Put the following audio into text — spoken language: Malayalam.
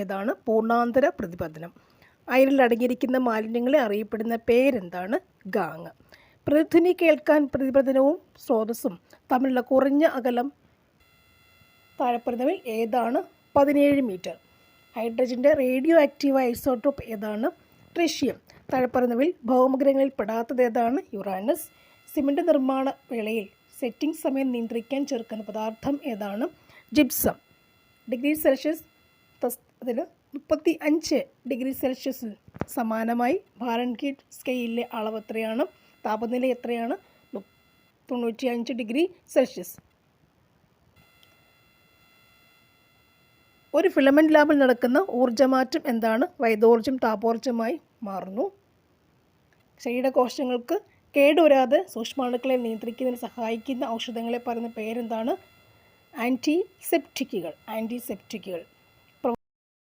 ഏതാണ്? പൂർണ്ണാന്തര പ്രതിപതനം. അയരിൽ അടങ്ങിയിരിക്കുന്ന മാലിന്യങ്ങളെ അറിയപ്പെടുന്ന പേരെന്താണ്? ഗാങ്. പ്രതിധ്വനി കേൾക്കാൻ പ്രതിപതനവും സ്രോതസ്സും തമ്മിലുള്ള കുറഞ്ഞ അകലം താഴെപ്പറയുന്നവയിൽ ഏതാണ്? 17 മീറ്റർ. ഹൈഡ്രജൻ്റെ റേഡിയോ ആക്റ്റീവ് ഐസോട്ടോപ്പ് ഏതാണ്? ട്രിഷ്യം. താഴെപ്പറയുന്നവയിൽ ഭൗമഗ്രഹങ്ങളിൽ പെടാത്തത് ഏതാണ്? യുറാനസ്. സിമൻ്റ് നിർമ്മാണ വേളയിൽ സെറ്റിംഗ് സമയം നിയന്ത്രിക്കാൻ ചേർക്കുന്ന പദാർത്ഥം ഏതാണ്? ജിപ്സം. ഡിഗ്രി സെൽഷ്യസ് അതിൽ 35 ഡിഗ്രി സെൽഷ്യസിൽ സമാനമായി ഫാരൻഹീറ്റ് സ്കെയിലിലെ അളവ് എത്രയാണ്? താപനില എത്രയാണ്? 95 ഡിഗ്രി സെൽഷ്യസ്. ഒരു ഫിലമെൻ്റ് ലാബിൽ നടക്കുന്ന ഊർജ്ജമാറ്റം എന്താണ്? വൈദ്യോർജ്ജം താപോർജ്ജമായി മാറുന്നു. ശരീരകോശങ്ങൾക്ക് കേടുവരാതെ സൂക്ഷ്മാണുക്കളെ നിയന്ത്രിക്കുന്നതിന് സഹായിക്കുന്ന ഔഷധങ്ങളെ പറയുന്ന പേരെന്താണ്? ആൻറ്റിസെപ്റ്റിക്കുകൾ.